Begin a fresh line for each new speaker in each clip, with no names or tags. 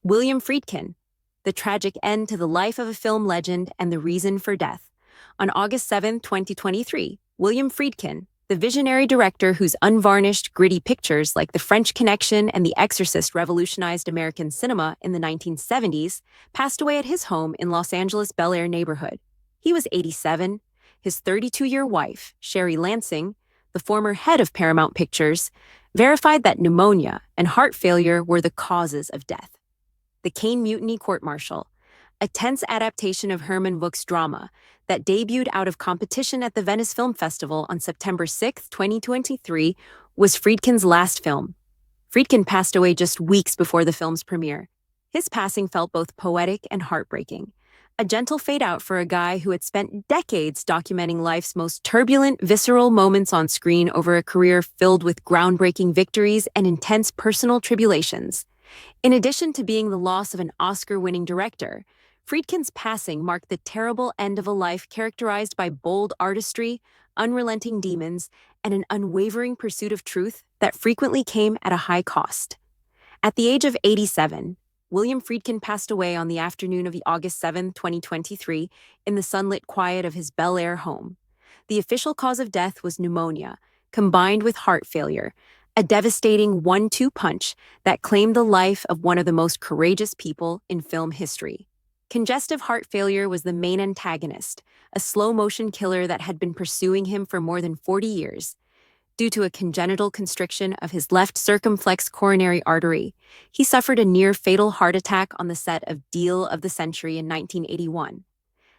William Friedkin, The Tragic End to the Life of a Film Legend and the Reason for Death. On August 7, 2023, William Friedkin, the visionary director whose unvarnished, gritty pictures like The French Connection and The Exorcist revolutionized American cinema in the 1970s, passed away at his home in Los Angeles' Bel Air neighborhood. He was 87. His 32-year wife, Sherry Lansing, the former head of Paramount Pictures, verified that pneumonia and heart failure were the causes of death. The Caine Mutiny Court-Martial, a tense adaptation of Herman Wouk's drama that debuted out of competition at the Venice Film Festival on September 6, 2023, was Friedkin's last film. Friedkin passed away just weeks before the film's premiere. His passing felt both poetic and heartbreaking, a gentle fade-out for a guy who had spent decades documenting life's most turbulent, visceral moments on screen over a career filled with groundbreaking victories and intense personal tribulations. In addition to being the loss of an Oscar-winning director, Friedkin's passing marked the terrible end of a life characterized by bold artistry, unrelenting demons, and an unwavering pursuit of truth that frequently came at a high cost. At the age of 87, William Friedkin passed away on the afternoon of August 7, 2023, in the sunlit quiet of his Bel Air home. The official cause of death was pneumonia, combined with heart failure, a devastating 1-2 punch that claimed the life of one of the most courageous people in film history. Congestive heart failure was the main antagonist, a slow-motion killer that had been pursuing him for more than 40 years. Due to a congenital constriction of his left circumflex coronary artery, he suffered a near-fatal heart attack on the set of Deal of the Century in 1981.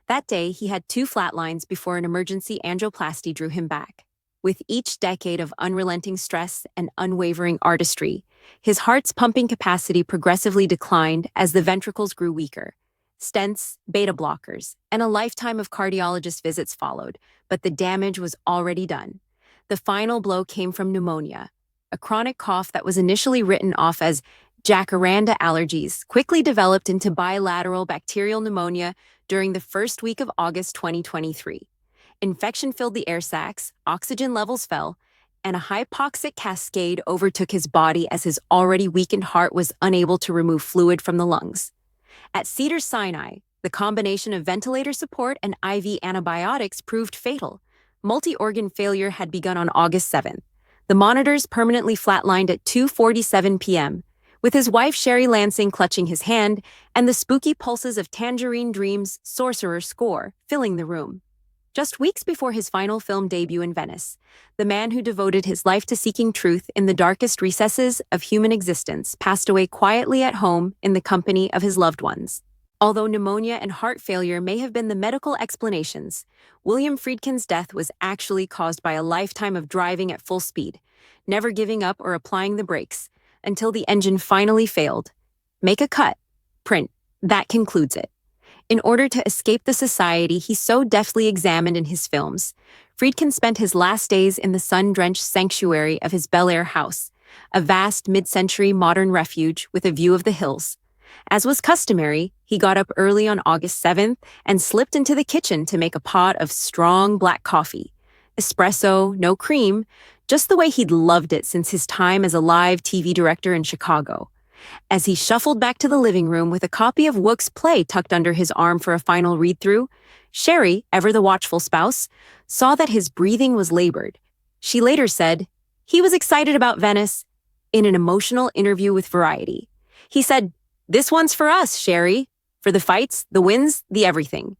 That day, he had 2 flatlines before an emergency angioplasty drew him back. With each decade of unrelenting stress and unwavering artistry, his heart's pumping capacity progressively declined as the ventricles grew weaker. Stents, beta blockers, and a lifetime of cardiologist visits followed, but the damage was already done. The final blow came from pneumonia, a chronic cough that was initially written off as jacaranda allergies, quickly developed into bilateral bacterial pneumonia during the first week of August 2023. Infection filled the air sacs, oxygen levels fell, and a hypoxic cascade overtook his body as his already weakened heart was unable to remove fluid from the lungs. At Cedars-Sinai, the combination of ventilator support and IV antibiotics proved fatal. Multi-organ failure had begun on August 7th. The monitors permanently flatlined at 2:47 p.m., with his wife Sherry Lansing clutching his hand and the spooky pulses of Tangerine Dream's Sorcerer score filling the room. Just weeks before his final film debut in Venice, the man who devoted his life to seeking truth in the darkest recesses of human existence passed away quietly at home in the company of his loved ones. Although pneumonia and heart failure may have been the medical explanations, William Friedkin's death was actually caused by a lifetime of driving at full speed, never giving up or applying the brakes, until the engine finally failed. Make a cut, print, that concludes it. In order to escape the society he so deftly examined in his films, Friedkin spent his last days in the sun-drenched sanctuary of his Bel Air house, a vast mid-century modern refuge with a view of the hills. As was customary, he got up early on August 7th and slipped into the kitchen to make a pot of strong black coffee. Espresso, no cream, just the way he'd loved it since his time as a live TV director in Chicago. As he shuffled back to the living room with a copy of Wouk's play tucked under his arm for a final read-through, Sherry, ever the watchful spouse, saw that his breathing was labored. She later said, "He was excited about Venice." In an emotional interview with Variety, he said, "This one's for us, Sherry. For the fights, the wins, the everything."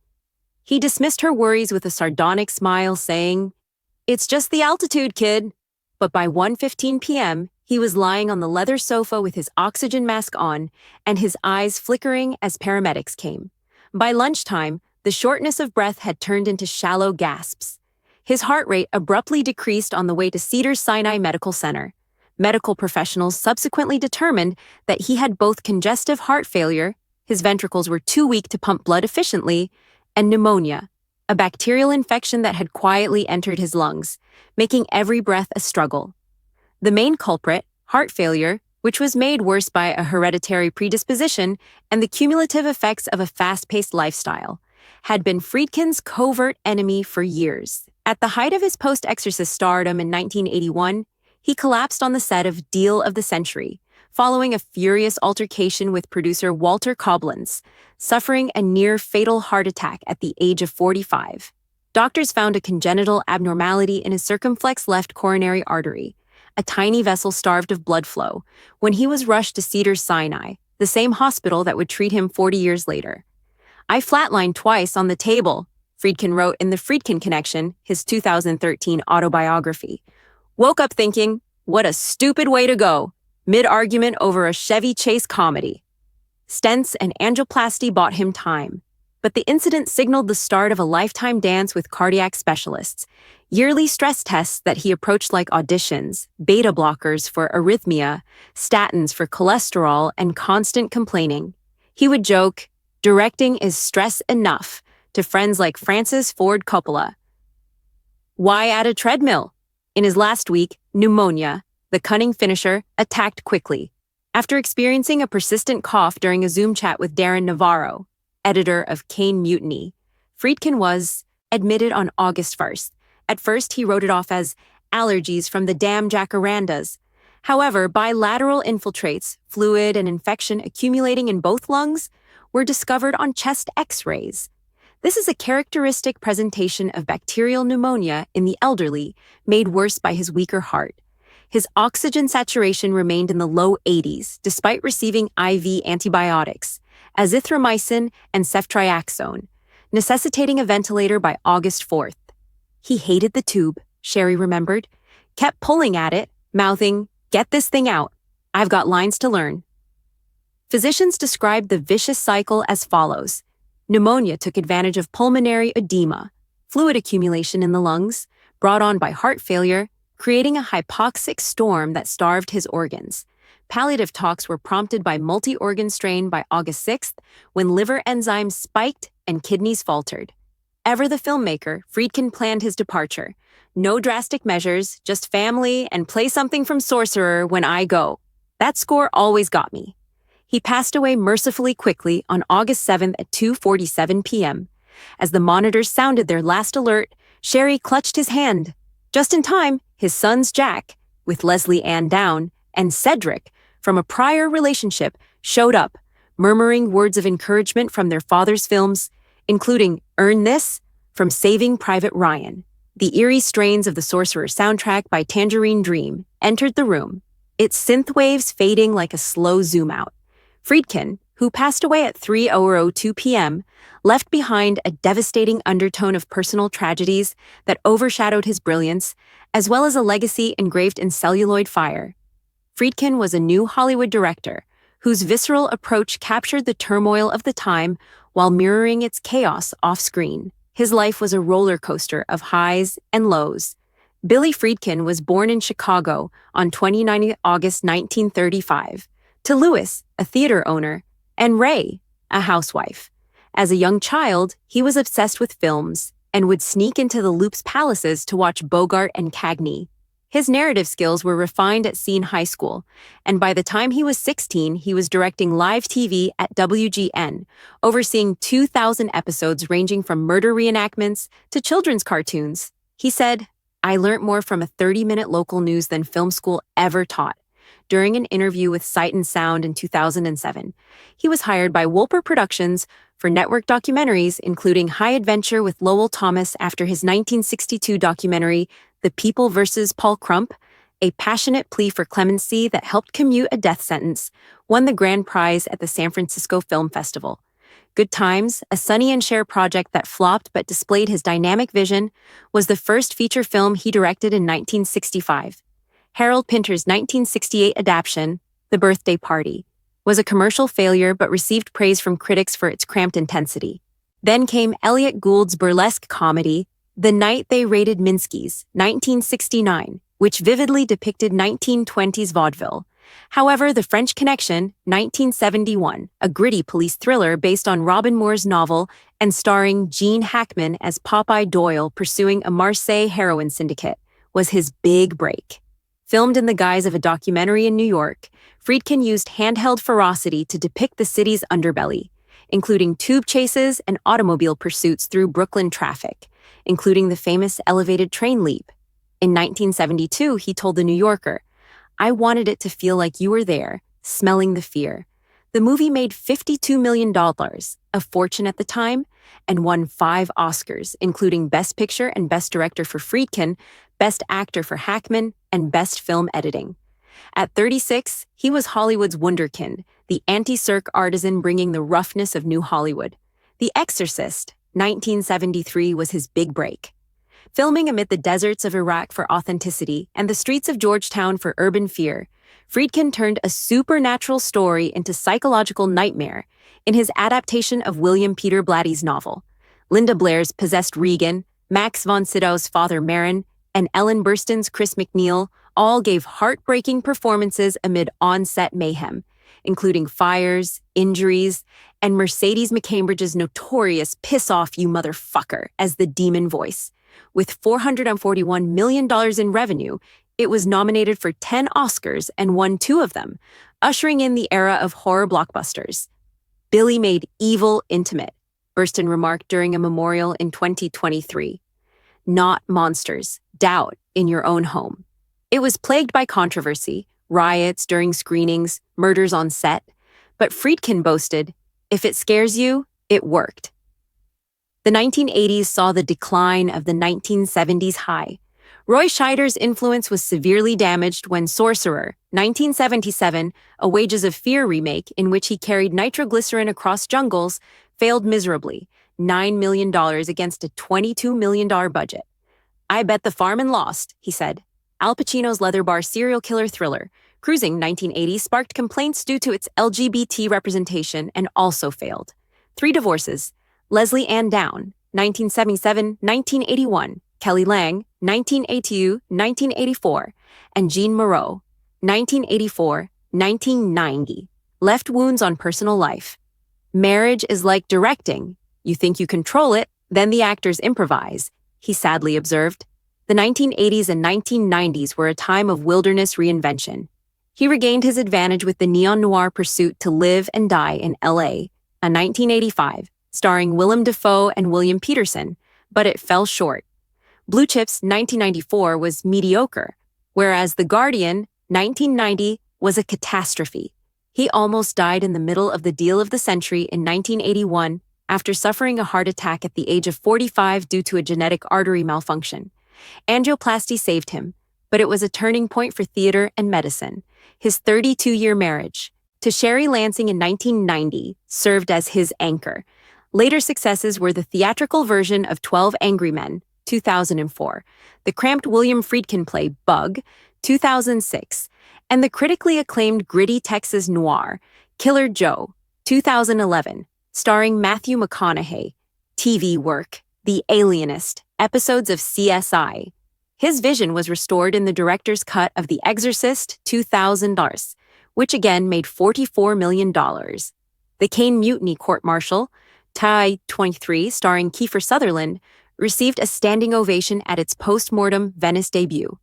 He dismissed her worries with a sardonic smile, saying, "It's just the altitude, kid." But by 1:15 p.m., he was lying on the leather sofa with his oxygen mask on and his eyes flickering as paramedics came. By lunchtime, the shortness of breath had turned into shallow gasps. His heart rate abruptly decreased on the way to Cedars-Sinai Medical Center. Medical professionals subsequently determined that he had both congestive heart failure, his ventricles were too weak to pump blood efficiently, and pneumonia, a bacterial infection that had quietly entered his lungs, making every breath a struggle. The main culprit, heart failure, which was made worse by a hereditary predisposition and the cumulative effects of a fast-paced lifestyle, had been Friedkin's covert enemy for years. At the height of his post-Exorcist stardom in 1981, he collapsed on the set of Deal of the Century, following a furious altercation with producer Walter Koblenz, suffering a near-fatal heart attack at the age of 45. Doctors found a congenital abnormality in his circumflex left coronary artery, a tiny vessel starved of blood flow, when he was rushed to Cedars-Sinai, the same hospital that would treat him 40 years later. "I flatlined twice on the table," Friedkin wrote in The Friedkin Connection, his 2013 autobiography. "Woke up thinking, what a stupid way to go, mid-argument over a Chevy Chase comedy." Stents and angioplasty bought him time, but the incident signaled the start of a lifetime dance with cardiac specialists, yearly stress tests that he approached like auditions, beta blockers for arrhythmia, statins for cholesterol, and constant complaining. He would joke, "Directing is stress enough," to friends like Francis Ford Coppola. Why add a treadmill? In his last week, pneumonia, the cunning finisher, attacked quickly. After experiencing a persistent cough during a Zoom chat with Darren Navarro, editor of Caine Mutiny, Friedkin was admitted on August 1st. At first, he wrote it off as allergies from the damn jacarandas. However, bilateral infiltrates, fluid and infection accumulating in both lungs, were discovered on chest X-rays. This is a characteristic presentation of bacterial pneumonia in the elderly, made worse by his weaker heart. His oxygen saturation remained in the low 80s, despite receiving IV antibiotics, azithromycin and ceftriaxone, necessitating a ventilator by August 4th. He hated the tube, Sherry remembered, kept pulling at it, mouthing, "Get this thing out. I've got lines to learn." Physicians described the vicious cycle as follows. Pneumonia took advantage of pulmonary edema, fluid accumulation in the lungs, brought on by heart failure, creating a hypoxic storm that starved his organs. Palliative talks were prompted by multi-organ strain by August 6th, when liver enzymes spiked and kidneys faltered. Ever the filmmaker, Friedkin planned his departure. "No drastic measures, just family and play something from Sorcerer when I go." That score always got me. He passed away mercifully quickly on August 7th at 2:47 p.m. As the monitors sounded their last alert, Sherry clutched his hand. Just in time, his sons Jack, with Leslie Ann Down, and Cedric, from a prior relationship, showed up, murmuring words of encouragement from their father's films, including "Earn This" from Saving Private Ryan. The eerie strains of the Sorcerer soundtrack by Tangerine Dream entered the room, its synth waves fading like a slow zoom-out. Friedkin, who passed away at 3:02 p.m., left behind a devastating undertone of personal tragedies that overshadowed his brilliance, as well as a legacy engraved in celluloid fire. Friedkin was a new Hollywood director, whose visceral approach captured the turmoil of the time while mirroring its chaos off-screen. His life was a roller coaster of highs and lows. Billy Friedkin was born in Chicago on 29 August 1935, to Louis, a theater owner, and Ray, a housewife. As a young child, he was obsessed with films and would sneak into the Loop's palaces to watch Bogart and Cagney. His narrative skills were refined at Scene High School, and by the time he was 16, he was directing live TV at WGN, overseeing 2,000 episodes ranging from murder reenactments to children's cartoons. He said, "I learned more from a 30-minute local news than film school ever taught." During an interview with Sight and Sound in 2007, he was hired by Wolper Productions for network documentaries, including High Adventure with Lowell Thomas after his 1962 documentary, The People vs. Paul Crump, a passionate plea for clemency that helped commute a death sentence, won the grand prize at the San Francisco Film Festival. Good Times, a Sonny and Cher project that flopped but displayed his dynamic vision, was the first feature film he directed in 1965. Harold Pinter's 1968 adaptation, The Birthday Party, was a commercial failure but received praise from critics for its cramped intensity. Then came Elliot Gould's burlesque comedy, The Night They Raided Minsky's, 1969, which vividly depicted 1920s vaudeville. However, The French Connection, 1971, a gritty police thriller based on Robin Moore's novel and starring Gene Hackman as Popeye Doyle pursuing a Marseille heroin syndicate, was his big break. Filmed in the guise of a documentary in New York, Friedkin used handheld ferocity to depict the city's underbelly, including tube chases and automobile pursuits through Brooklyn traffic, including the famous elevated train leap. In 1972, he told The New Yorker, "I wanted it to feel like you were there, Smelling the Fear. The movie made $52 million, a fortune at the time, and won 5 Oscars, including Best Picture and Best Director for Friedkin, Best Actor for Hackman, and Best Film Editing. At 36, he was Hollywood's wunderkind, the anti-cirque artisan bringing the roughness of New Hollywood. The Exorcist, 1973, was his big break. Filming amid the deserts of Iraq for authenticity and the streets of Georgetown for urban fear, Friedkin turned a supernatural story into psychological nightmare in his adaptation of William Peter Blatty's novel. Linda Blair's possessed Regan, Max von Sydow's Father Marin, and Ellen Burstyn's Chris McNeil all gave heartbreaking performances amid on-set mayhem, including fires, injuries, and Mercedes McCambridge's notorious "piss off, you motherfucker" as the demon voice. With $441 million in revenue, it was nominated for 10 Oscars and won 2 of them, ushering in the era of horror blockbusters. Billy made evil intimate, Burstyn remarked during a memorial in 2023. Not monsters, doubt in your own home. It was plagued by controversy, riots during screenings, murders on set, but Friedkin boasted, "If it scares you, it worked." The 1980s saw the decline of the 1970s high. Roy Scheider's influence was severely damaged when Sorcerer, 1977, a Wages of Fear remake in which he carried nitroglycerin across jungles, failed miserably, $9 million against a $22 million budget. "I bet the farm and lost," he said. Al Pacino's leather bar serial killer thriller, Cruising, 1980, sparked complaints due to its LGBT representation and also failed. 3 divorces. Leslie Ann Down, 1977, 1981, Kelly Lang, 1982, 1984, and Jean Moreau, 1984, 1990, left wounds on personal life. "Marriage is like directing. You think you control it, then the actors improvise," he sadly observed. The 1980s and 1990s were a time of wilderness reinvention. He regained his advantage with the neo-noir pursuit To Live and Die in L.A., a 1985, starring Willem Dafoe and William Peterson, but it fell short. Blue Chips, 1994, was mediocre, whereas The Guardian, 1990, was a catastrophe. He almost died in the middle of the deal of the century in 1981 after suffering a heart attack at the age of 45 due to a genetic artery malfunction. Angioplasty saved him, but it was a turning point for theater and medicine. His 32-year marriage to Sherry Lansing in 1990 served as his anchor. Later successes were the theatrical version of 12 Angry Men, 2004, the cramped William Friedkin play Bug, 2006, and the critically acclaimed gritty Texas noir, Killer Joe, 2011, starring Matthew McConaughey. TV work, The Alienist, episodes of CSI. His vision was restored in the director's cut of The Exorcist, 2000, which again made $44 million. The Caine Mutiny Court-Martial, TIE 23, starring Kiefer Sutherland, received a standing ovation at its post-mortem Venice debut.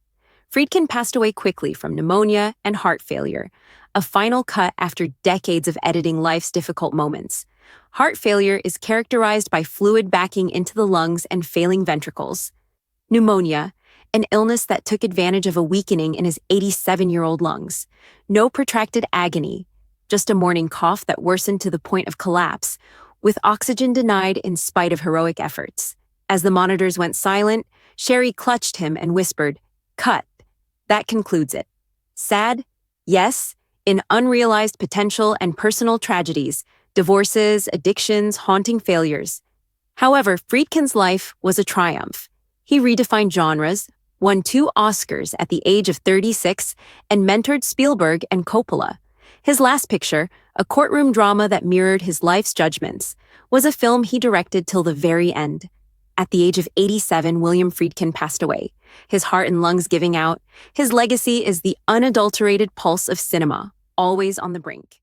Friedkin passed away quickly from pneumonia and heart failure, a final cut after decades of editing life's difficult moments. Heart failure is characterized by fluid backing into the lungs and failing ventricles. Pneumonia, an illness that took advantage of a weakening in his 87-year-old lungs. No protracted agony, just a morning cough that worsened to the point of collapse, with oxygen denied in spite of heroic efforts. As the monitors went silent, Sherry clutched him and whispered, "Cut. That concludes it." Sad? Yes, in unrealized potential and personal tragedies, divorces, addictions, haunting failures. However, Friedkin's life was a triumph. He redefined genres, won 2 Oscars at the age of 36, and mentored Spielberg and Coppola. His last picture, a courtroom drama that mirrored his life's judgments, was a film he directed till the very end. At the age of 87, William Friedkin passed away, his heart and lungs giving out. His legacy is the unadulterated pulse of cinema, always on the brink.